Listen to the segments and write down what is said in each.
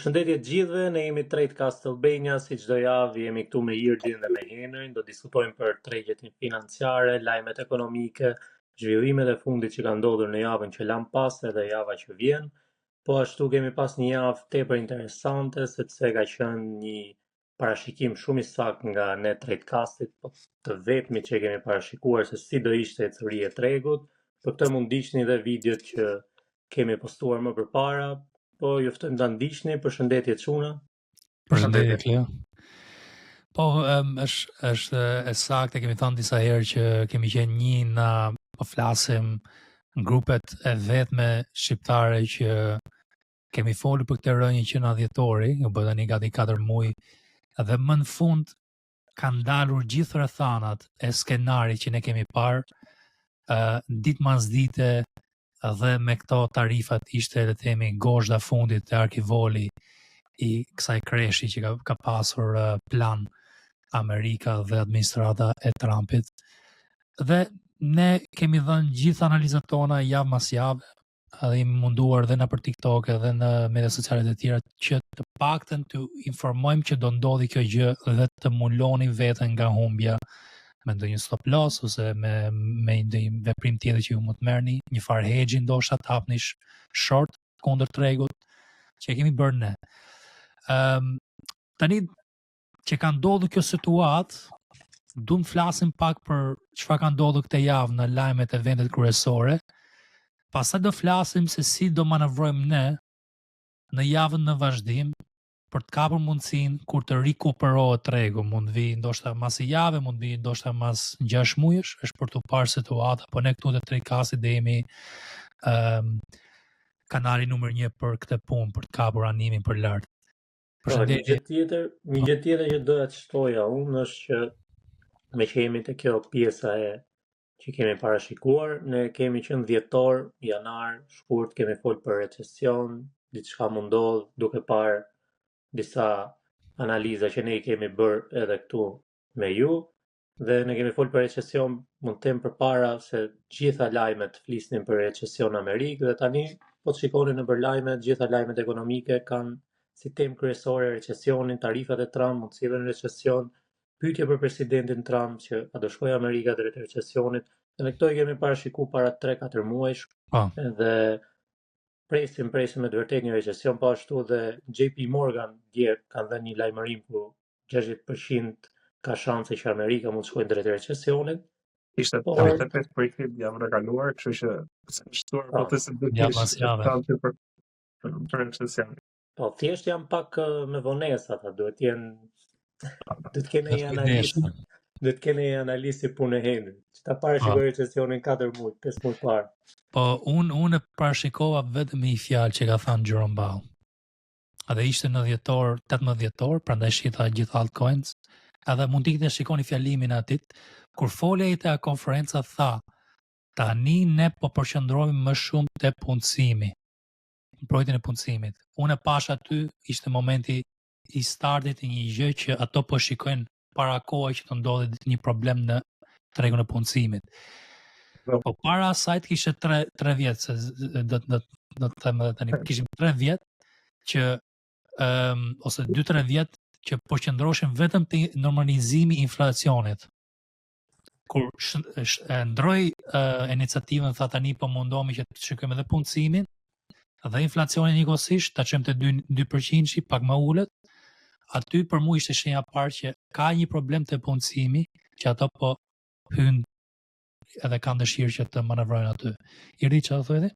Përshëndetje të gjithëve, ne jemi Trade Castlevania, si çdo javë jemi këtu me Irdin dhe me Henrin, do diskutojmë për tregjet financiare, lajmet ekonomike, zhvillimet e fundit që kanë ndodhur në javën që lan pas edhe java që vjen. Po ashtu kemi pas një javë tepër interesante, sepse ka qenë një parashikim shumë i saktë nga ne Tradecastit, po të vetmi që kemi parashikuar se si do ishte ecuria e tregut. Për këtë mund ndiqni dhe videot që kemi postuar më përpara. Po, ju ftojmë ta ndiqni. Përshëndetje çuna. Përshëndetje Kleo. Po, është e saktë, kemi thënë disa herë që kemi qenë një na po flasim në grupet e vetme shqiptare që kemi folur për këtë rënje që na dhjetori, u bë tani gati 4 muaj, dhe më në fund kanë dalur gjithë rrethanat e skenarit që ne kemi parë, ditë mas dite, dhe me këto tarifat ishte le të themi gozhda fundit të arkivoli i kësaj kreshi që ka pasur plan Amerika dhe administrata e Trumpit. Dhe ne kemi dhënë gjithë analizat tona javë mas javë, edhe jemi munduar dhe në për TikTok edhe në media sociale të tjera që të paktën të informojmë që do ndodhi kjo gjë dhe të muloni veten nga humbja me ndonjë stop loss ose me ndonjë veprim tjetër që ju mund të merrni, një farë hedgji ndoshta të hapni short kundër tregut që kemi bërë ne. Tani që ka ndodhur kjo situatë, du të flasim pak për çfarë ka ndodhur këtë javë në lajmet e vendet kryesore. Pastaj do flasim se si do manovrojmë ne në javën në vazhdim për të kapur mundësinë kur të rikuperohet tregu, mund vi ndoshta mas i jave, mund vi ndoshta mas 6 muajsh, është për të parë situata, po ne këtu te Tradecasti dhe jemi kanali numër 1 për këtë punë, për të kapur animin për lart. Një gjë tjetër që doja të shtoja unë është që me që jemi te kjo pjesa e që kemi parashikuar, ne kemi qenë dhjetor, janar, shkurt, kemi folë për recesion, diçka mund ndodh, duke parë disa analiza që ne i kemi bërë edhe këtu me ju, dhe ne kemi folë për recesion, mund të them përpara se gjitha lajmet flisnin për recesion Amerikë, dhe tani po të shikoni në lajmet, gjitha lajmet ekonomike kanë si temë kryesore recesionin, tarifat e Trump mund të sillen recesion, pyetje për presidentin Trump që a do shkojë Amerika drejt recesionit, edhe këto i kemi parashikuar para 3-4 muajsh, edhe presim me të vërtet një recesion, po ashtu dhe JP Morgan dje kanë dhënë një lajmërim ku 60% ka shanse që Amerika mund të shkojë drejt recesionit. Ishte 38% javën e kaluar, kështu që shtuar procesin do të ishte për recesion. Po thjesht janë pak me vonesa, ata duhet të kenë një analizë. Do të kene një analisë punë e Henrit, që ta parashikoj recesionin 4 muaj, 5 muaj parë. Po, unë parashikova vetëm një fjalë që ka thënë Jerome Powell. Edhe ishte në 18 dhjetor, prandaj shita gjithë altcoins, edhe mund t'i shikoni fjalimin atit, kur folja i te konferenca tha, tani ne po përqendrohemi më shumë te punësimi, mbrojtjen e punësimit. Unë e pash aty, ishte momenti i startit i një gjë që ato po shikojnë para kohë që të ndodhi një problem në tregun e punësimit. Po para asaj kishte 3 vjet, se do të them edhe tani, kishim 3 vjet që ose 2-3 vjet që po qëndroheshin vetëm te normalizimi i inflacionit. Kur ndroi iniciativën, tha tani po mundohemi që të shikojmë edhe punësimin dhe inflacionin njëkohësisht, ta çojmë te 2% pak më ulët. Aty për mua ishte shenja parë që ka një problem të punësimi, që ato po hynë edhe kanë dëshirë që të manovrojnë aty. Irdi, që do thojë?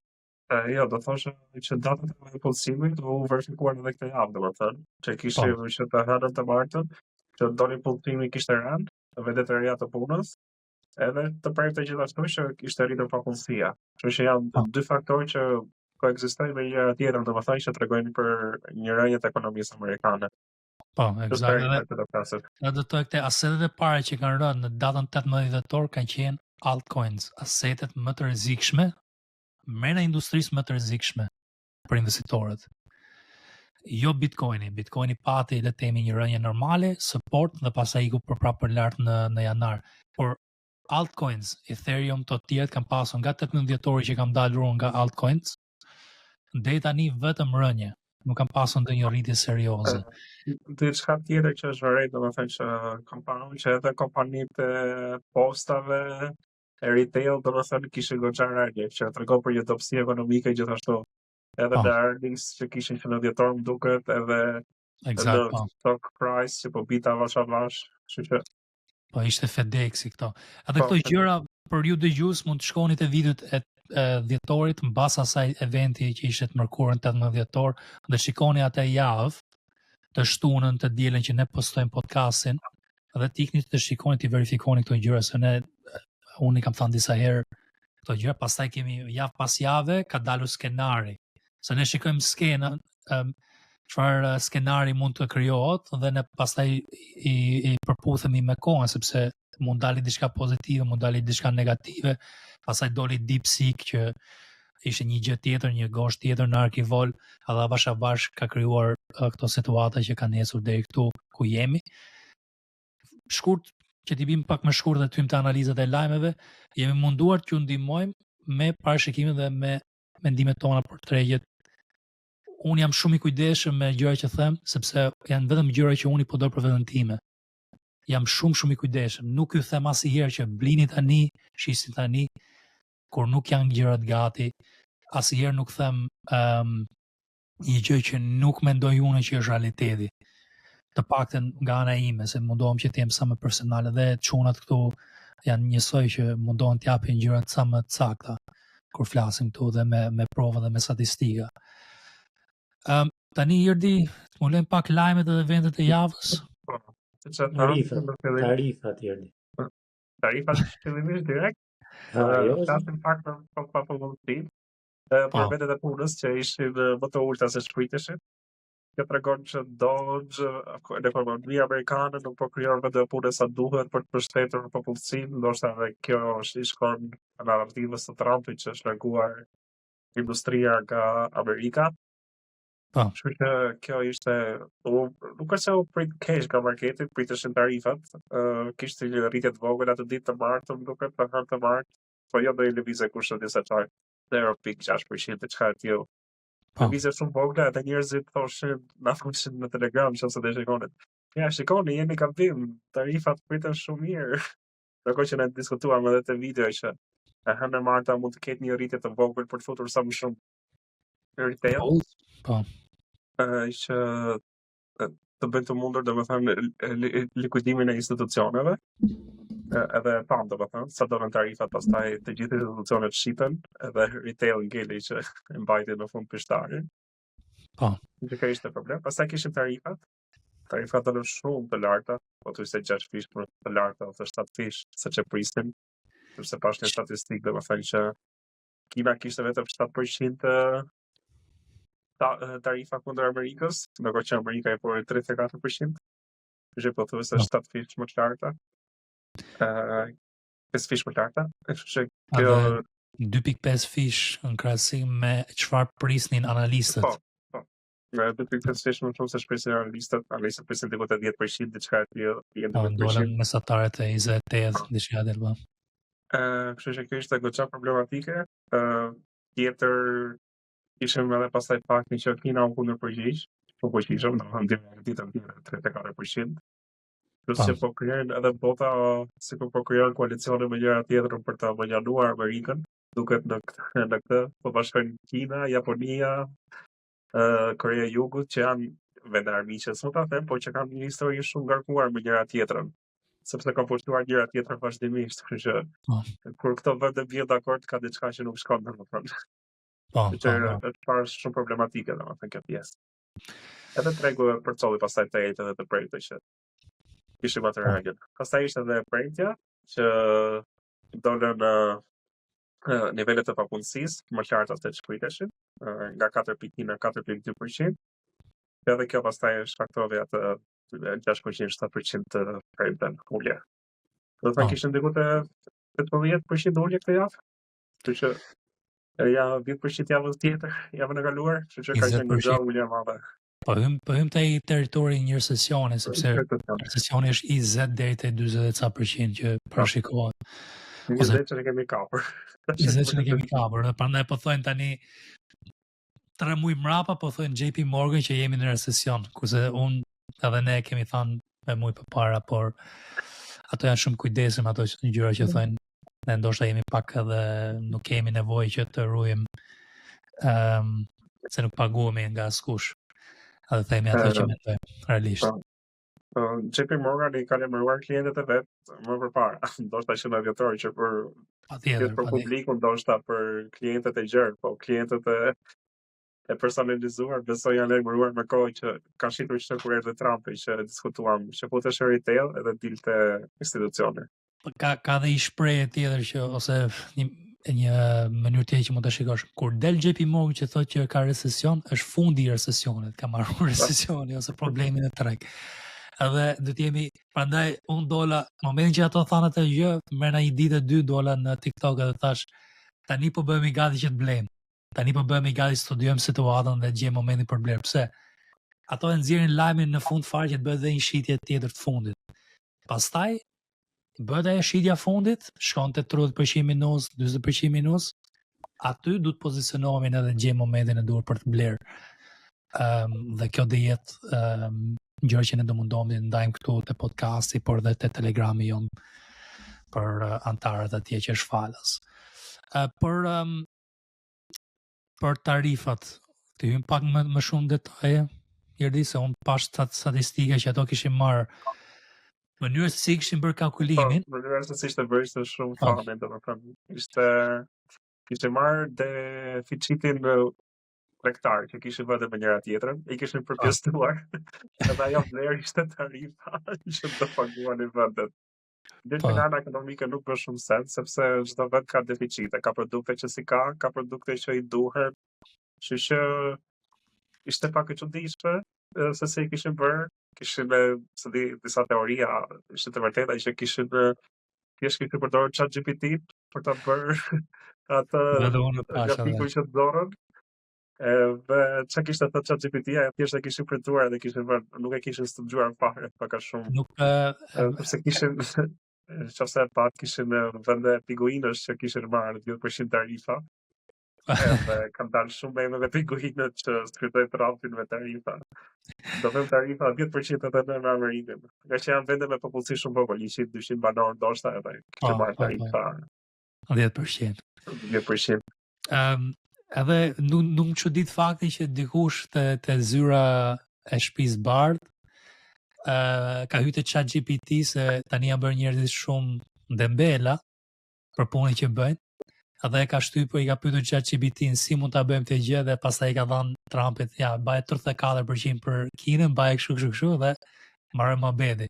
Jo, do thoshe që datët e punësimit u verifikuar edhe këtë javë, domethënë, që kishim që të hënën të martën, që doni punësimi kishte rënë, vendet e reja të punës, edhe të premte gjithashtu që kishte rritur papunësia. Kështu që janë 2 faktorë që koekzistojnë me njëra tjetrën, domethënë që tregojnë për një rënje të ekonomisë amerikane. Po, eksakt. Edhe do të këte asetet e pare që kanë rënë në datën 18 dhjetor kanë qenë altcoins, asetet më të rrezikshme, mrena industrisë më të rrezikshme për investitorët. Jo Bitcoini. Bitcoini pati le të themi një rënje normale, support dhe pastaj iku prapë lart në janar. Por altcoins, Ethereum, të tjerët kanë pasur nga 18 dhjetori që kanë dalur nga altcoins, deri tani vetëm rënje. nuk kam pasur ndonjë rritje serioze. Diçka tjetër që është vërejtë, domethënë që kam parë që edhe kompanitë e postave e retail, domethënë kishin goxha rarje, që tregon për një dobësi ekonomike gjithashtu. Edhe në earnings që kishin që në dhjetor më duket, edhe Eksakt, në stock price që po bita avash, kështu që po ishte FedExi këto. Edhe këto gjëra për ju dëgjues mund të shkoni te videot e dhjetorit mbas asaj eventi që ishte të mërkurën 18 dhjetor dhe shikoni atë javë të shtunën të dielën që ne postojmë podcastin dhe të ikni të shikoni të verifikoni këto gjëra se unë i kam thënë disa herë këto gjëra, pastaj kemi javë pas jave ka dalur skenari. Se ne shikojmë skenën, çfarë skenari mund të krijohet dhe ne pastaj i përputhemi me kohën sepse mund dali diçka pozitive, mund dali diçka negative, pastaj doli DeepSeek që ishte një gjë tjetër, një gosht tjetër në Arkivol, edhe avash ka krijuar këto situata që kanë ecur deri këtu ku jemi. Shkurt, që t'i bim pak më shkurt dhe të hyjmë te analizat e lajmeve, jemi munduar t'ju ndihmojmë me parashikimet dhe me mendimet tona për tregjet. Unë jam shumë i kujdesshëm me gjërat që them, sepse janë vetëm gjëra që unë i po do për veten time. Jam shumë i kujdesshëm. Nuk ju them asnjëherë që blini tani, shisni tani, kur nuk janë gjërat gati. Asnjëherë nuk them një gjë që nuk mendoj unë që është realiteti. Të paktën nga ana ime, se mundohem që të jem sa më personal, dhe çunat këtu janë njësoj që mundohen të japin gjërat sa më të sakta kur flasim këtu dhe me prova dhe me statistika. Tani Irdi, të mulojmë pak lajmet dhe eventet e javës. Tarifat Irdi. Tarifat fillimisht direkt. Flasim pak për popullsinë. Për vendet e punës që ishin më të ulta se shpriteshin. Kjo tregon që Dodge, ekonomia amerikane nuk po krijon vende pune sa duhet për të mbështetur popullsinë, ndoshta edhe kjo është i shkon në narrativës së Trumpit që është larguar industria nga Amerika. Kështu që kjo ishte, nuk është se u prit keq nga marketi, priteshin tarifat, kishte një rritje të vogël atë ditë të martën, duket për hënë të martë, po jo do i lëvizë kushtet disa çaj, 0.6% çka e tillë. Lëvizje shumë vogla, edhe njerëzit thoshin na fushin në Telegram nëse do shikonin. Ja, shikoni, jeni gabim, tarifat priten shumë mirë. Ndërkohë që ne diskutuam edhe te video që e hënë marta mund të ketë një rritje të vogël për të futur sa më shumë retail. Që të bëjnë të mundur domethënë likuidimin e institucioneve, edhe tam domethënë sa do në tarifat pastaj të gjithë institucionet shipen, edhe retail ngeli që e mbajti në fund pishtarin. Që ka ishte problem. Pastaj kishim tarifat dolën shumë të larta, po thuaj se 6 fish për të larta ose 7 fish, siç e prisnin, sepse pas një statistikë domethënë që Kina kishte vetëm 7% tarifa kundër Amerikës, ndërkohë që Amerika e pori 34%. Kështu po thuaj se 7 fish më të larta. 5 fish më të larta. Kështu kjo 2.5 fish në krahasim me çfarë prisnin analistët. Po. Me 2.5 fish më shumë se shpresin analistët prisin diku te 10%, diçka e tillë, ndolën mesatarët e 28 diçka e tillë. Kështu që kjo ishte goxha problematike. Tjetër ishim edhe pastaj fakti që Kina u kundërpërgjigj, po përgjigjëm në vendin ditën tjetër 34%. Plus që po krijojnë edhe bota, sikur po krijojnë koalicione me njëra tjetrën për ta majanuar Amerikën, duket në këtë po bashkojnë Kina, Japonia, Korea e Jugut, që janë vende armiqe, s'u ta them, po që kanë një histori shumë ngarkuar me njëra tjetrën, sepse kanë pushtuar njëra tjetrën vazhdimisht, kështu që kur këto vende bien dakord ka diçka që nuk shkon domethënë. Që është parë shumë problematike domethënë kjo pjesë. Edhe tregu e përcolli pastaj të ejtë edhe të prejtë që kishim atë reagjen. Pastaj ishte edhe prejtja që dolën nivelet të papunësisë më larta se ç'priteshin, nga 4.1 në 4.2%. Edhe kjo pastaj shkaktoi atë 6%, 7% të prejtën ulje. Do të thënë kishim diku te 18% ulje këtë javë. Kështu që ja 10% javën tjetër, javën e kaluar, kështu që ka qenë një ulje e madhe. Po hym te ai territori një recesioni, sepse recesioni është 20 deri te 40% që parashikohet. 20 që ne kemi kapur. 20 që ne kemi kapur, dhe prandaj po thonë tani 3 muaj mrapa po thonë JP Morgan që jemi në recesion, kurse unë edhe ne kemi thënë me muaj përpara, por ato janë shumë kujdesshëm ato gjëra që thonë, ne ndoshta jemi pak edhe nuk kemi nevojë që të ruajm se nuk paguhemi nga askush. Edhe themi ato që mendojmë realisht. JP Morgan i ka lemëruar klientët e vet më përpara. Ndoshta që në vjetor që për publikun, ndoshta për klientët e gjerë, po klientët e personalizuar besoj janë lemëruar me kohë që ka shitur që kur erdhi Trumpi që diskutuam që futesh në retail edhe dilte institucione. Ka dhe i shprehje tjetër që ose një mënyrë tjetër që mund ta shikosh. Kur del JP Morgan që thotë që ka recesion, është fundi i recesionit, ka marrë recesioni ose problemin e treg. Edhe do të jemi, prandaj unë dola, momentin që ato thanë atë gjë, merrna një ditë 2 dola në TikTok edhe thash, tani po bëhemi gati që të blejmë. Tani po bëhemi gati të studiojmë situatën dhe gjejmë momentin për bler. Pse? Ato e nxjerrin lajmin në fund fare që të bëhet dhe një shitje tjetër të fundit. Pastaj bëhet ajo shitja fundit, shkon te 30% minus, 40% minus, aty duhet pozicionohemi edhe gjejmë momentin e duhur për të bler. Dhe kjo do jetë gjë që ne do mundohemi të ndajmë këtu te podcasti, por edhe te Telegrami jon për antarët atje që është falas. Për tarifat, të hym pak më shumë detaje, Jerdi, se unë pash statistika që ato kishin marrë mënyrë se si kishin bërë kalkulimin. Mënyrë se si ishte bërë ishte shumë fane, domethënë. Kishte marrë deficitin tregtar që kishin vënë me njëra tjetrën, i kishin përpjestuar. Edhe ajo vlerë ishte tarifa që do paguanin vendet. Definana ekonomike nuk bën shumë sens, sepse çdo vend ka deficite, ka produkte që si ka produkte që i duhen. Që ishte pak e çuditshme se si kishin bërë, kishin se disa teoria, ishte të vërteta që kishin përdorur ChatGPT për ta bërë atë grafikun që dorën. Dhe çka kishte thënë ChatGPT-ja, thjesht e kishin printuar dhe kishin vënë, nuk e kishin studiuar fare, pak a shumë. Sepse kishin qofse pat kishin vende piguinësh që kishin marrë 10% tarifa. Edhe kanë dalë shumë me dhe piguinët që shkrytoj Trumpin me tarifa. Do them tarifa 10% edhe në Amerikën. Nga që janë vende me popullsi shumë vogël, 100-200 banor ndoshta edhe kishin marrë tarifa 10%. 10%. Edhe nuk më çudit fakti që dikush te zyra e shtëpisë bardh ka hyrë te ChatGPT se tani janë bërë njerëzit shumë dembela për punën që bëjnë. Edhe e ka shtypur, i ka pyetur ChatGPT-n si mund ta bëjmë këtë gjë dhe pastaj i ka dhënë Trumpit, ja, baje 34% për Kinën, baje kështu dhe marrë mohabeti.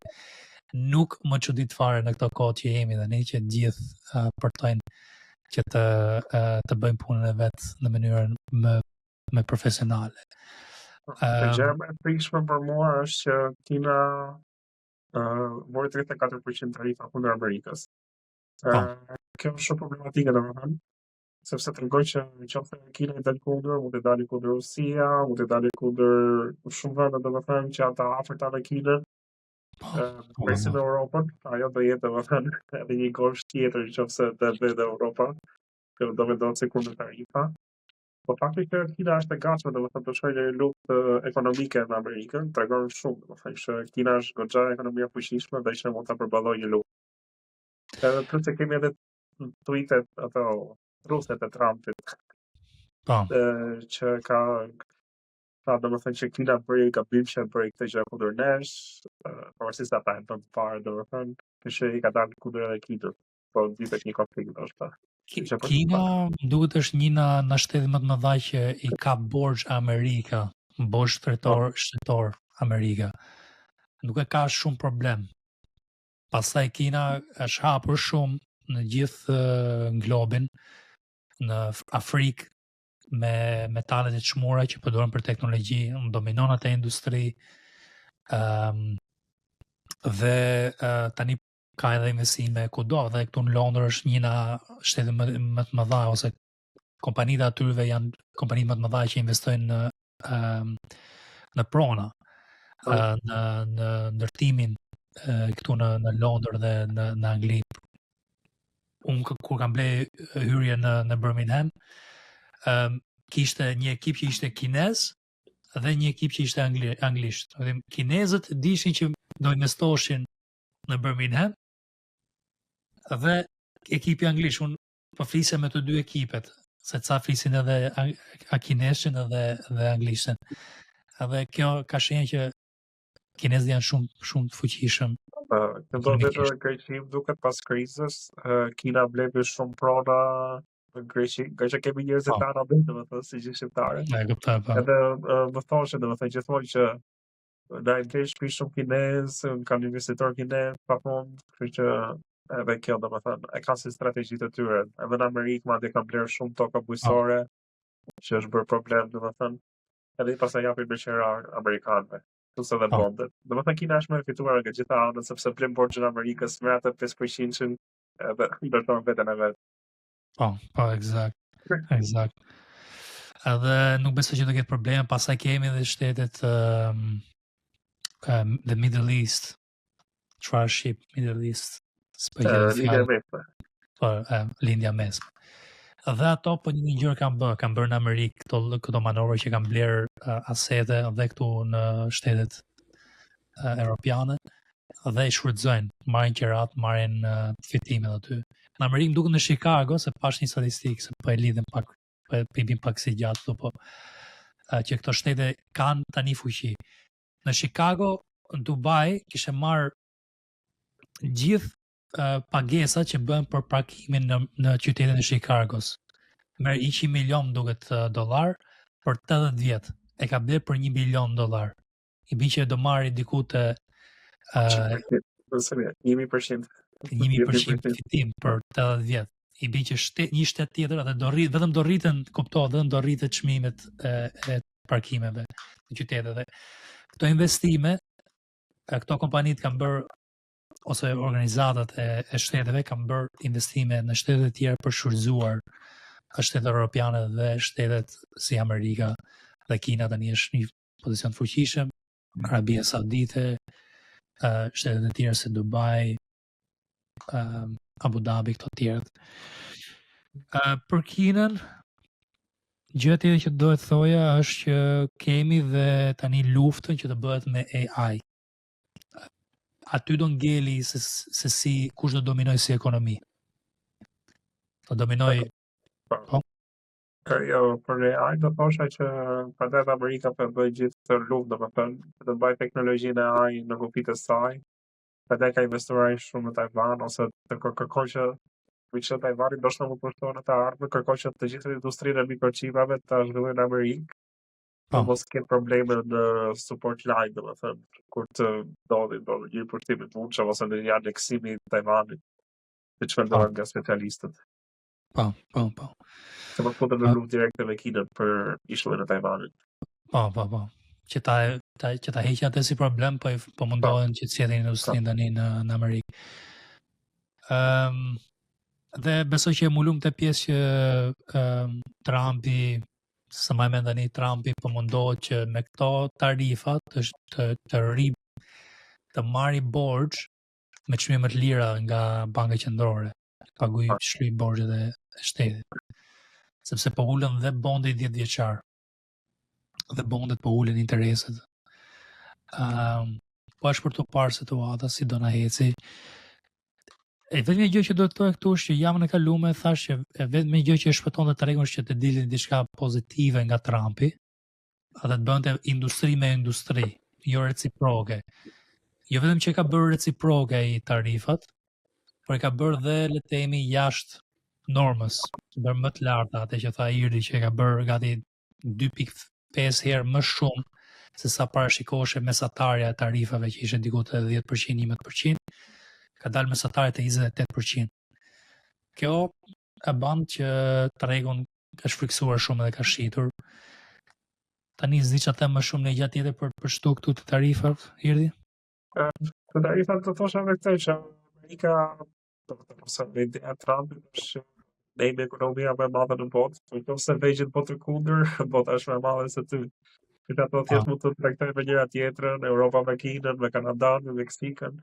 Nuk më çudit fare në këto kohë që jemi tani që të gjithë përtojnë që të bëjmë punën e vet në mënyrën më profesionale. Gjëja më e frikshme për mua është që Kina mori 34% tarifa kundër Amerikës. Kjo është shumë problematike domethënë, sepse tregon që nëse Kina i dal kundër, mund të dalë kundër Rusia, mund të dalë kundër shumë vende domethënë që ata afërta me Kinën. Presin në Europën, ajo do jetë domethënë edhe një gosht tjetër nëse do bëhet Europa, që do vendosë kundër tarifa. Po fakti që Kina është e gatshme domethënë të shkojë në një luftë ekonomike me Amerikën, tregon shumë domethënë që Kina është goxha ekonomia fuqishme dhe që mund ta përballojë një luftë. Edhe plus se kemi edhe tweetet ato ruse të Trumpit. Që ka domethënë që Kina bëri gabim që bëri këtë gjë kundër nesh, pavarësisht se ata e bën parë domethënë, që i ka dalë kundër edhe Kinës. Po dihet një konflikt është. Kina duhet është një në shtetet më të mëdha që i ka borxh Amerika, borxh shtetor Amerika. Nuk e ka shumë problem. Pastaj Kina është hapur shumë në gjithë globin, në Afrikë me metalet e çmura që përdoren për teknologji, dominon atë industri. Dhe tani ka edhe investime kudo, dhe këtu në Londër është një nga shtetet më të mëdha ose kompanitë atyre janë kompanitë më të mëdha që investojnë në prona, në ndërtimin këtu në Londër dhe në Angli. Unë kur kam ble hyrje në Birmingham, kishte një ekip që ishte kinez dhe një ekip që ishte anglisht. Kinezët dishin që do investoshin në Birmingham dhe ekipi anglisht, unë po flisja me të dy ekipet, se ca flisin edhe kineshin edhe anglishin. Edhe kjo ka shenjë që kinezët janë shumë të fuqishëm. Këto vete dhe Greqim duket pas krizës, Kina blepi shumë prona në Greqi, nga që kemi njerëzit të anë abet, dhe më si gjithë shqiptare. Edhe më thoshe, dhe më thënë gjithmonë që na i blej shpi shumë kinez, kanë investitor kinez, pa fund, kështu që edhe kjo, dhe më thënë, e kanë si strategjit e tyre. Edhe në Amerikë, ma dhe kanë blerë shumë toka bujësore, që është bërë problem, dhe më thënë, edhe i pasaj japin beqerar Amerikanëve. Ose dhe bondet. Dhe më thënë Kina është me fituar nga gjitha anët, sepse blim borgjën Amerikës, me atë 5% edhe ndërtojnë vetën e vetë. Po, exakt. Edhe nuk besoj që do ketë probleme, pasaj kemi dhe shtetet the Middle East, çfarë shqip Middle East, lindja mesme. Dhe ato po një gjë kanë bërë në Amerikë këto manovra që kanë blerë asete dhe këtu në shtetet europiane dhe i shfrytëzojnë, marrin qerat, marrin fitimet aty. Në Amerikë duket në Chicago, se pash një statistikë, se po e lidhem pak, po e pipim pak si gjatë këtu, po që këto shtete kanë tani fuqi. Në Chicago, në Dubai, kishe marrë gjithë pagesa që bën për parkimin në qytetin e Chicagos. Merr $100 milion duket dollar për 80 vjet. E ka bler për $1 bilion. I bie që do marrë diku të 1% fitim për 80 vjet. I bie që një shtet tjetër atë vetëm do rriten çmimet e parkimeve në qytete. Këto investime, këto kompanitë kanë bërë ose organizatat e shteteve kanë bërë investime në shtetet e tjera për shfrytzuar shtetet europiane dhe shtetet si Amerika dhe Kina tani është një pozicion të fuqishëm, Arabia Saudite, shtetet e tjera si Dubai, Abu Dhabi, këto tjerët. Për Kinën, gjë tjetër që do të thoja është që kemi dhe tani luftën që të bëhet me AI. Aty do ngeli se si kush do dominoj si ekonomi. Do dominoj... Jo, për AI do thosha që përdet Amerika për bëjë gjithë të luftë, do më thënë, të bëjë teknologjinë e AI në kufit e saj, përdet ka investuar shumë në Taiwan, ose të kërkoj që Taiwani do shtë më përshtonë të ardhme, kërkoj që të gjithë industrinë e mikroqipave të zhvilluar në Amerikë, mos ketë probleme në support line, do më thënë, kur të ndodhin një përtimi të mundshëm ose në një aneksimi në Taiwanit, që që mendohen nga specialistët. Po. Se më futën në luftë direkte me Kinën për ishullin e Taiwanit. Po. Që ta heqin atë si problem, po mundohen që të sjellin industrinë tani në Amerikë. Dhe besoj që e mulum të pjesë që Trumpi, së më mend tani Trumpi po mundohet që me këto tarifat të marrë borxh me çmime të lira nga banka qendrore, paguaj shlyj borxhet e shtetit. Sepse po ulën dhe bondi 10 vjeçar. Dhe bondet po ulën intereset. Po është për të parë situata si do na heci. E vetëm gjë që do të thoya këtu është që javën e kaluar thash që vetëm gjë që shpëtonte tregun është që të dilin diçka pozitive nga Trumpi, atë të bënte industri me industri, jo reciproke. Jo vetëm që ka bërë reciproke ai tarifat, por e ka bërë dhe le të themi jashtë normës, bërë më të larta, atë që tha Irdi që ka bërë gati 2.5 herë më shumë se sa parashikoshe mesatarja e tarifave që ishte diku te 10%, 11%, ka dalë mesatarja te 28%. Kjo e bën që tregun ka shfriksuar shumë dhe ka shitur. Tani s'di çfarë them më shumë në gjatë tjetër për shtu këtu të tarifat, Irdi? Të tarifat të thosha me këtë që Amerika, ose me ideja Trumpit, është ne me ekonomia më e madhe në botë, nëse vegjit po të kundër, bota është më e madhe se ty. Që ato thjesht mund të trajtojnë me njëra tjetrën, Europa me Kinën, me Kanadan, me Meksikën,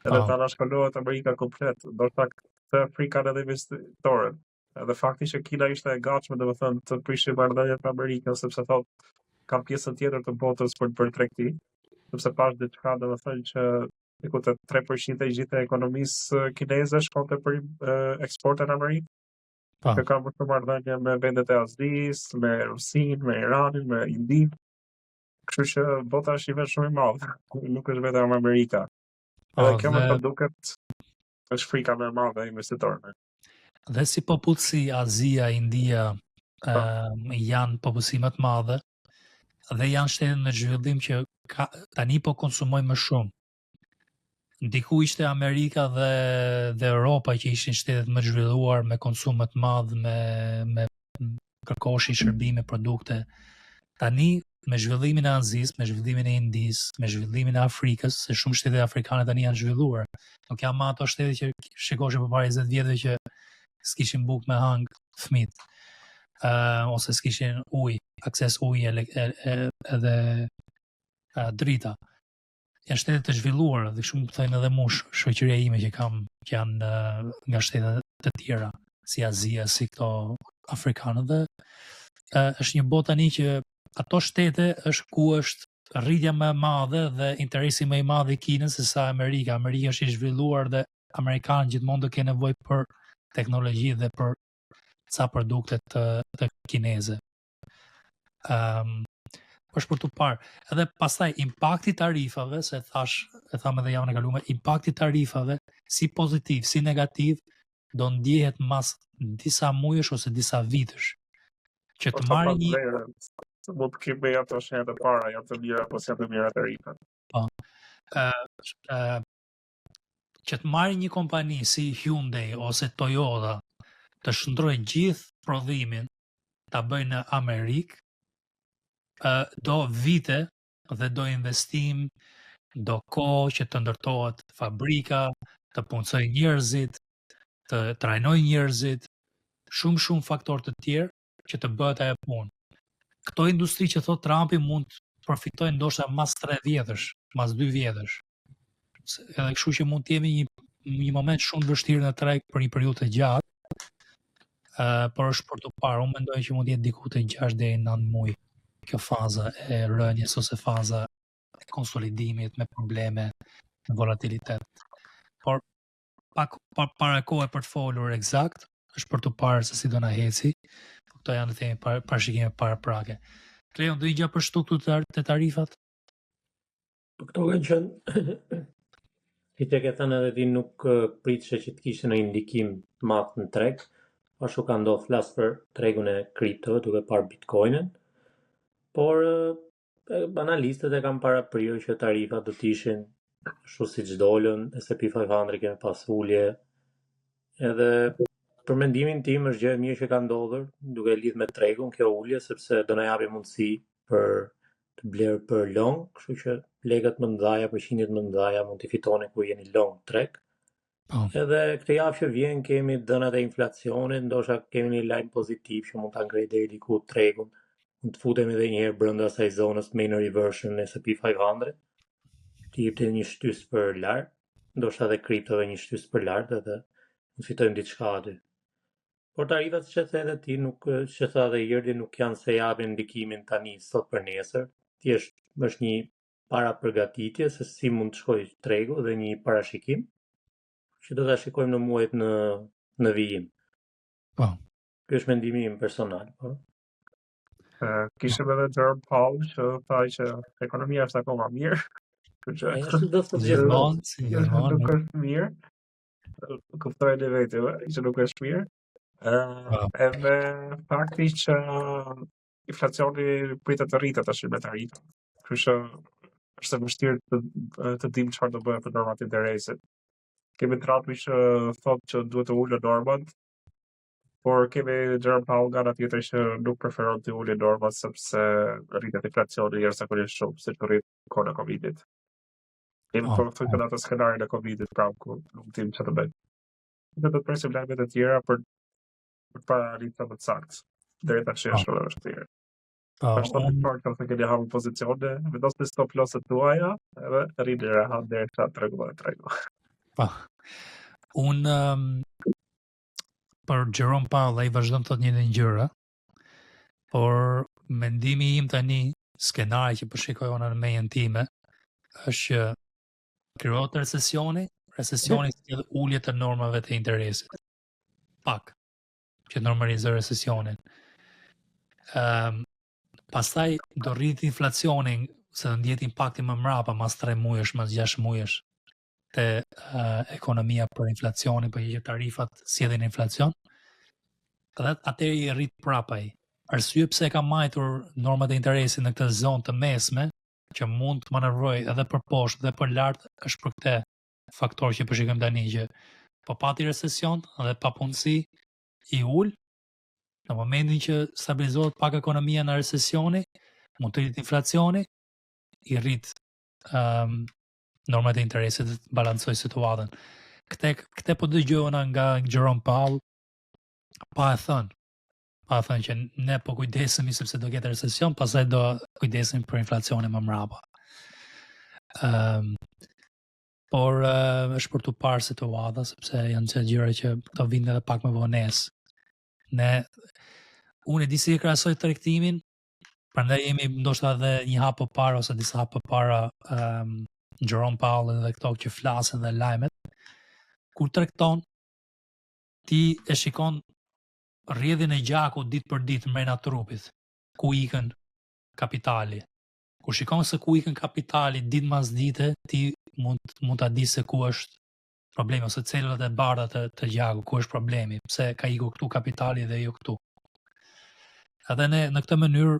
edhe ta na shkalohet Amerika komplet, ndoshta këtë frikan edhe investitorët. Edhe fakti që Kina ishte e gatshme domethënë të prishë marrëdhëniet me Amerikën sepse thotë kam pjesën tjetër të botës për të bërë tregti, sepse pash diçka domethënë që diku te 3% e gjithë e ekonomisë kineze shkonte për eksportin në Amerikë. Po. Që ka bërë marrëdhënie me vendet e Azisë, me Rusinë, me Iranin, me Indinë. Kështu që bota është një vend shumë i madh, nuk është vetëm Amerika. Edhe kjo më të duket është frika më e madhe e investitorëve. Dhe si popullsi Azia, India janë popullsi më të madhe dhe janë shtete në zhvillim që tani po konsumojnë më shumë. Diku ishte Amerika dhe Europa që ishin shtetet më zhvilluar me konsum më të madh, me kërkoshin shërbime, produkte. Tani me zhvillimin e Azisë, me zhvillimin e Indisë, me zhvillimin e Afrikës, se shumë shtete afrikane tani janë zhvilluar. Nuk janë më ato shtete që shikoshin përpara 20 vjetëve që s'kishin bukë me hang fëmit, ose s'kishin ujë, akses ujë edhe drita. Janë shtete të zhvilluara dhe shumë thënë edhe mush shoqëria ime që janë nga shtete të tjera, si Azia, si këto afrikanët, dhe është një botë tani që ato shtete është ku është rritja më e madhe dhe interesi më i madh i Kinës se sa Amerika. Amerika është i zhvilluar dhe amerikanët gjithmonë do kenë nevojë për teknologji dhe për ca produkte të kineze. Është për të parë. Edhe pastaj impakti i tarifave, se e thamë edhe javën e kaluar, impakti i tarifave si pozitiv, si negativ do ndjehet mas disa muajsh ose disa vitësh. Që të marrë një mund të kemi ato shenjat e para, janë të mira apo janë të mira tarifat. Po. Që të marrë një kompani si Hyundai ose Toyota të shndrojë gjithë prodhimin ta bëjnë në Amerikë, do vite dhe do investim, do kohë që të ndërtohet fabrika, të punësoj njerëzit, të trajnoj njerëzit, shumë faktorë të tjerë që të bëhet ajo punë. Këto industri që thot Trumpi mund të përfitojnë ndoshta mas 3 vjetësh, mas 2 vjetësh. Edhe kështu që mund të jemi një moment shumë vështirë në treg për një periudhë të gjatë, por është për të parë. Unë mendoj që mund të jetë diku te 6 deri në 9 muaj kjo faza e rënjes ose faza e konsolidimit me probleme, me volatilitet. Por pak para kohë për të folur eksakt, është për të parë se si do na heci. Këto janë të themi parashikime paraprake. Kleon, do i gja për shtuktu të tarifat? Këto kanë qenë si të ke thënë edhe ti, nuk pritëshe që të kishte në indikim madh në treg, ashtu ka ndodhur flas për tregun e kripto, duke parë Bitcoinin, por analistët e kanë paraprirë që tarifat do të ishin ashtu siç dolën, S&P 500 kemi pas ulje, edhe për mendimin tim është gjë e mirë që ka ndodhur, duke lidhur me tregun kjo ulje, sepse do na japi mundësi për të blerë për long, kështu që legët më ndhaja, përqindjet më ndhaja mund t'i fitoni kur jeni long treg. Edhe këtë javë që vjen kemi dhënat e inflacionit, ndoshta kemi një lajm pozitiv që mund ta ngrej deri diku tregun. Mund të futemi edhe një herë brenda asaj zonës mean reversion në S&P 500, të jepte një shtys për lart, ndoshta edhe kriptove një shtys për lart, edhe mund fitojmë diçka aty. Por tarifat që the edhe ti, nuk që tha edhe Jerdi, nuk janë se japin ndikimin tani sot për nesër. Thjesht është një parapërgatitje se si mund të shkojë tregu dhe një parashikim që do ta shikojmë në muajt në vijim. Po. Ky është mendimi im personal, po. Kishim edhe Jerome Powell që tha që ekonomia është akoma mirë. Është do të gjithmonë, nuk është mirë. Kuptojnë vetë që nuk është mirë. Edhe fakti që inflacioni pritet të rritet tash me tarifat. Kështu që është e vështirë të dim çfarë do bëhet për normat e interesit. Kemi Trumpi që thotë që duhet të ulë normat, por kemi Jerome Powell nga tjetër që nuk preferon të ulë normat sepse rritet inflacioni jashtëzakonisht shumë, siç rrit kohën e Covidit. Kemi përfituar që ato skenarin e Covidit pranë ku nuk dim çfarë të bëjmë. Do të presim lajmet e tjera për para rritë më të saktë. Deri tash është vështirë. Ashtu të parë kanë se keni hamë pozicione, vendos në stop loss-et tuaja, edhe rrini rehat deri sa tregu. Unë për Jerome Powell ai vazhdon të thotë një gjëra, por mendimi im tani, skenari që përshikoj unë në menjen time, është që krijohet recesioni si ulje të normave të interesit. Pak, që normalizoj recesionin. Pastaj do rrit inflacionin, se do ndjet impakti më mrapa, mas 3 muajsh, mas 6 muajsh, te ekonomia për inflacionin, për që tarifat sjellin inflacion, dhe atëherë i rrit prapaj. Arsye pse ka majtur normat e interesit në këtë zonë të mesme, që mund të manevroj edhe për poshtë dhe për lart, është për këtë faktor që përshikojmë tani, që po pati recesion dhe papunësi i ul, në momentin që stabilizohet pak ekonomia në recesioni, mund të rrit inflacioni, i rrit normat e interesit të balancoj situatën. Këte po dëgjona nga Jerome Powell, pa e thënë që ne po kujdesemi sepse do ketë recesion, pastaj do kujdesim për inflacionin më mrapa. Por është për të parë situata, sepse janë që gjëra që do vinë edhe pak më vonesë. Unë e di si e krahasoj tregtimin, prandaj jemi ndoshta edhe një hap përpara ose disa hap përpara Jerome Powell dhe këto që flasin dhe lajmet. Kur tregton, ti e shikon rrjedhjen e gjakut ditë për ditë mbrenda trupit, ku ikën kapitali. Kur shikon se ku ikën kapitali ditë mas dite, ti mund ta di se ku është problemi ose celullat e bardha të gjakut, ku është problemi, pse ka ikur këtu kapitali dhe jo këtu. Edhe ne në këtë mënyrë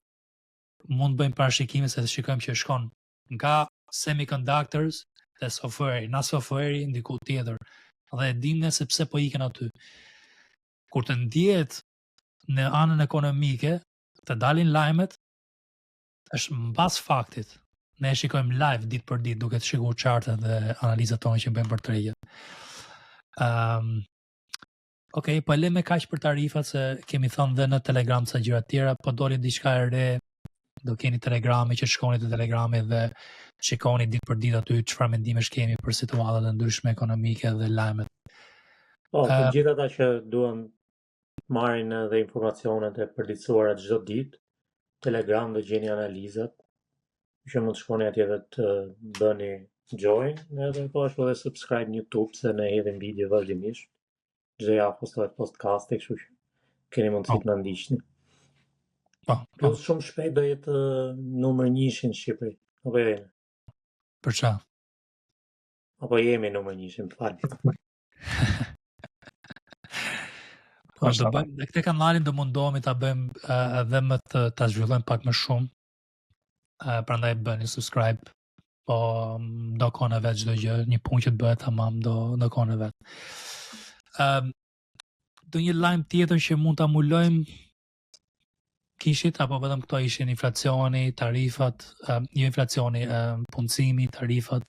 mund bëjmë parashikime se shikojmë që shkon nga semiconductors dhe software, na software ndiku tjetër. Dhe e dim ne se pse po ikën aty. Kur të ndjehet në anën ekonomike, të dalin lajmet, është mbas faktit. Ne shikojmë live ditë për ditë duke të shikuar chartet dhe analizat tona që bëjmë për tregjet. Okej, po le me kaq për tarifat, se kemi thënë dhe në Telegram sa gjëra të tjera, po doli diçka e re, do keni Telegrami që shkoni te Telegrami dhe shikoni ditë për ditë aty çfarë mendimesh kemi për situatat e ndryshme ekonomike dhe lajmet. Po, të gjithë ata që duan marrin edhe informacionet e përditësuara çdo ditë, Telegram do gjeni analizat, që mund të shkoni atje dhe të bëni join, edhe po ashtu edhe subscribe në YouTube, se ne hedhim video vazhdimisht. Çdo javë postohet podcast, kështu që keni mundësi të na ndiqni. Plus shumë shpejt do jetë numër 1 në Shqipëri. Apo jemi? Për çfarë? Apo jemi numër 1, më fal. Po do bëjmë dhe këtë kanalin do mundohemi ta bëjmë edhe më ta zhvillojmë pak më shumë. Prandaj bëni subscribe, po do kone vet çdo gjë, një punë që të bëhet tamam do kone vet. Do një lajm tjetër që mund ta mulojmë kishit, apo vetëm këto ishin inflacioni, tarifat, jo inflacioni, punësimi, tarifat,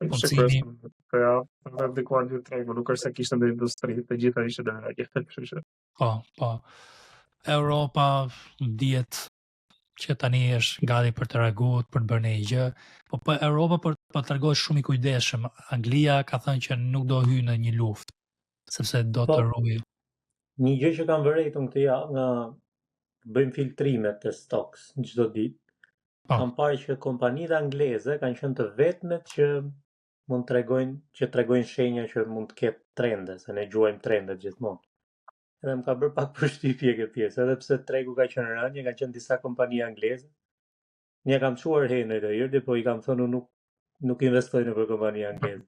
punësimi. Dhe ndikuar një tregu, nuk është se kishte në industri, të gjitha ishte në rregjull. Po. Europa dihet që tani është gati për të reaguar, për të bërë një gjë, po Europa për të treguar shumë i kujdesshëm. Anglia ka thënë që nuk do hyjë në një luftë, sepse do të ruajë. Një gjë që kam vërejtur këtë javë nga bëjmë filtrimet të stocks çdo ditë. Kam parë që kompanitë angleze kanë qenë të vetmet që mund të tregojnë shenja që mund të ketë trende, se ne gjuajmë trendet gjithmonë. Edhe më ka bërë pak përshtypje kjo pjesë, edhe pse tregu ka qenë rënje, kanë qenë disa kompani angleze. Një kam çuar Henry të hyrë, po i kam thënë nuk investoj në për kompani angleze.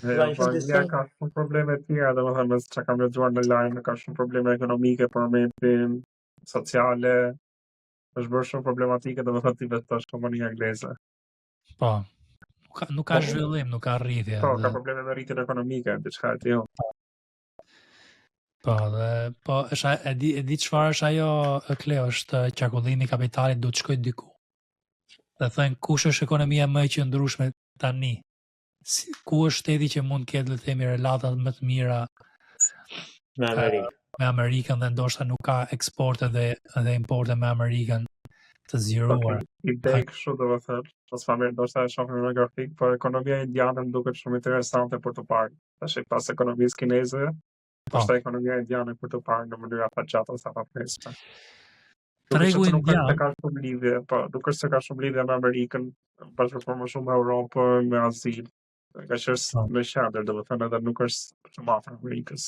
Anglia ka shumë probleme të tjera, domethënë çka kam lexuar në lajm, ka shumë probleme ekonomike për momentin, sociale, është bërë shumë problematike, domethënë ti vetë kompania angleze. Po. Nuk ka zhvillim, nuk ka rritje. Po, ka probleme me rritjen ekonomike, diçka e tillë. Po, e di çfarë është ajo, Kleo, është qarkullimi i kapitalit do të shkojë diku. Dhe thënë kush është ekonomia më e qëndrueshme tani? Ku është shteti që mund të ketë, le të themi, relata më të mira me Amerikën dhe ndoshta nuk ka eksporte dhe importe me Amerikën të zgjeruar. Ide kështu domethënë, pas familjes ndoshta e shohim në grafik, por ekonomia indiane më duket shumë interesante për të parë. Tash pas ekonomisë kineze, Është ekonomia indiane për të parë në mënyra pa gjatë ose pa presme. Tregu indian Nuk ka shumë lidhje, po nuk është se ka shumë lidhje me Amerikën, bashkë më shumë me Europën, me Azinë. Ka që është në qendër, domethënë edhe nuk është shumë afër Amerikës.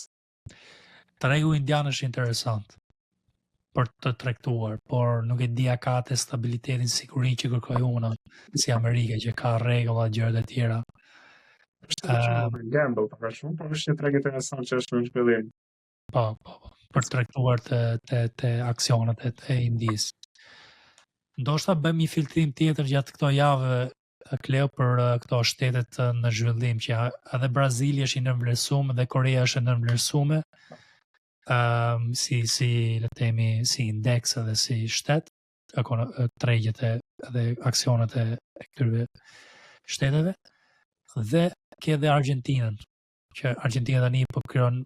Tregu indian është interesant për të tregtuar, por nuk e di a ka atë stabilitetin, sigurinë që kërkoj unë si Amerika që ka rregulla gjëra të tjera. Është një gamble për shumë, por është një treg interesant që është në zhvillim. Po, për tregtuar të aksionet e Indisë. Ndoshta bëjmë një filtrim tjetër gjatë këto javë, Kleo, për këto shtetet në zhvillim, që edhe Brazili është i nënvlerësuar dhe Korea është e nënvlerësuar, si le të themi si indeks edhe si shtet, tregjet edhe aksionet e këtyre shteteve, dhe ke dhe Argentinën, që Argentina tani po krijon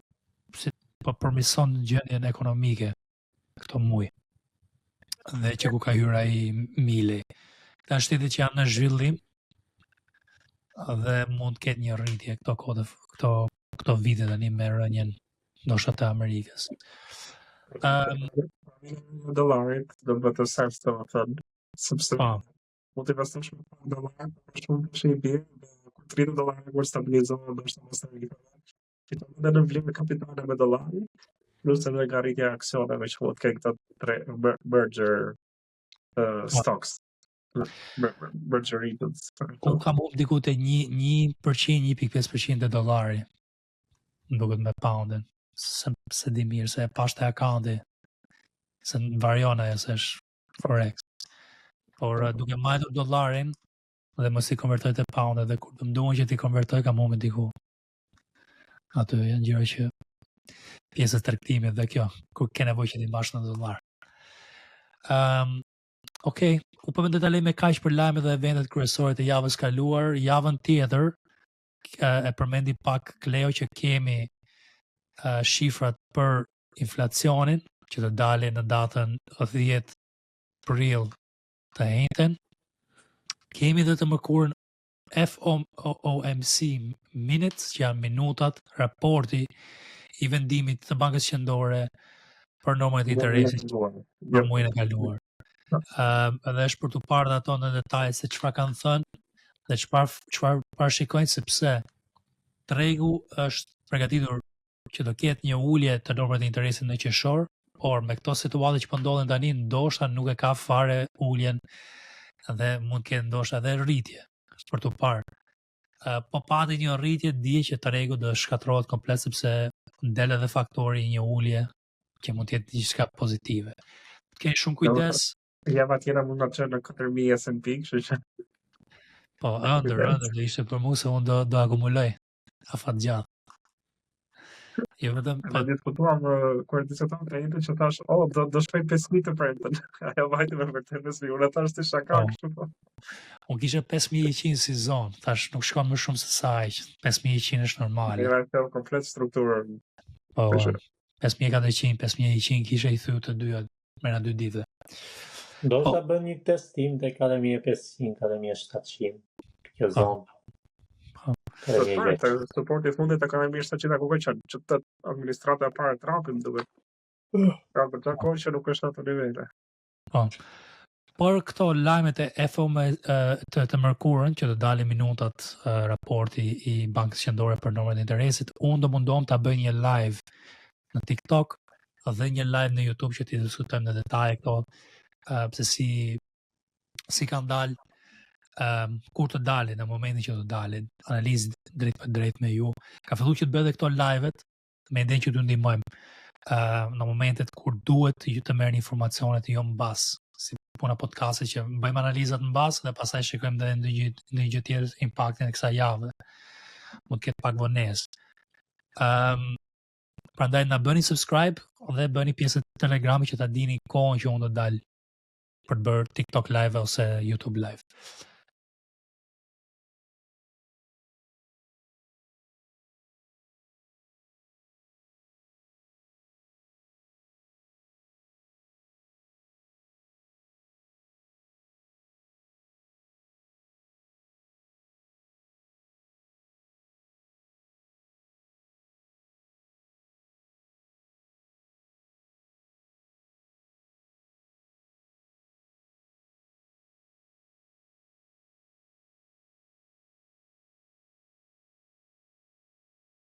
po përmirëson gjendjen ekonomike këto muaj. Dhe që ku ka hyrë ai Milei. Ka shtetet që janë në zhvillim dhe mund të ketë një rritje këto vite tani me rënien ndoshta të Amerikës. Dollarit do bëhet sens të thënë, sepse mund të investosh me dollar, shumë që i bie, kur $30 kur stabilizohet ndoshta mos të rritet. Fiton edhe në vlerë kapitale me dollarin, plus edhe nga rritja e aksioneve që mund të ketë këto merger stocks. Merger regions. Unë kam humbur diku te 1%, 1.5% e dollari. Duket me poundin. Se di mirë se e pash te akanti. Se varion ajo se është forex. Por duke marrë dollarin dhe mos i konvertoj te pound, dhe kur të më duan që ti konvertoj kam humbur diku. Aty janë gjëra që pjesë e tregtimit dhe kjo, kur ke nevojë që ti mbash në dollar. Okej, u po mendoj ta lej me kaq për lajmet dhe eventet kryesore të javës kaluar. Javën tjetër e përmendi pak Kleo që kemi shifrat për inflacionin që të dalin në datën 10 prill të njëjtën. Kemi dhe të mërkurën FOMC minutes, që janë minutat, raporti i vendimit të Bankës Qendrore për normat e interesit për muajin e kaluar. Edhe është për të parë ato në detaj se çfarë kanë thënë dhe çfarë parashikojnë, sepse tregu është përgatitur që do ketë një ulje të normave të interesit në qershor, por me këto situata që po ndodhen tani, ndoshta nuk e ka fare uljen dhe mund të ketë ndoshta edhe rritje për të parë. Po pati një rritje, dije që tregu do shkatërrohet komplet sepse del edhe faktori i një ulje që mund të jetë diçka pozitive. Keni shumë kujdes. Java tjera mund të çojë në 4000 S&P, kështu që po ëndër do ishte për mua se unë do akumuloj afat gjatë. Jo vetëm po diskutuam kur diskutuam të njëjtën që thash, do shpej 5000 të premten. Ajo vajte me vërtet 5000, unë thash ti shaka kështu po. Unë kisha 5100 si zonë, thash nuk shkon më shumë se sa aq. 5100 është normale. Era kjo komplet strukturën. Po. 5400, 5100 kisha i thyer të dyja me 2 ditë. Do të bën një testim te 4500, 4700. Kjo zonë. Suporti fundit e kanë mirë sa që ta ku që të administrata e parë Trumpin duhet. Ka për të kohë që nuk është ato nivele. Po. Por këto lajmet e FOMC të mërkurën që të dalin minutat raporti i Bankës Qendrore për normat e interesit, unë do mundohem ta bëj një live në TikTok dhe një live në YouTube që ti diskutojmë në detaje këto, pse si kanë dalë, kur të dalin, në momentin që të dalin, analizë drejt për drejt me ju. Ka filluar që të bëhet këto live-et me idenë që t'ju ndihmojmë në momentet kur duhet ju të merrni informacionet jo mbas, si puna podcast që bëjmë analizat mbas dhe pastaj shikojmë edhe ndonjë gjë tjetër, impaktin e kësaj jave. Mund të ketë pak vonesë. Prandaj na bëni subscribe dhe bëni pjesë të Telegramit që ta dini kohën që unë do dal për të bërë TikTok live ose YouTube live.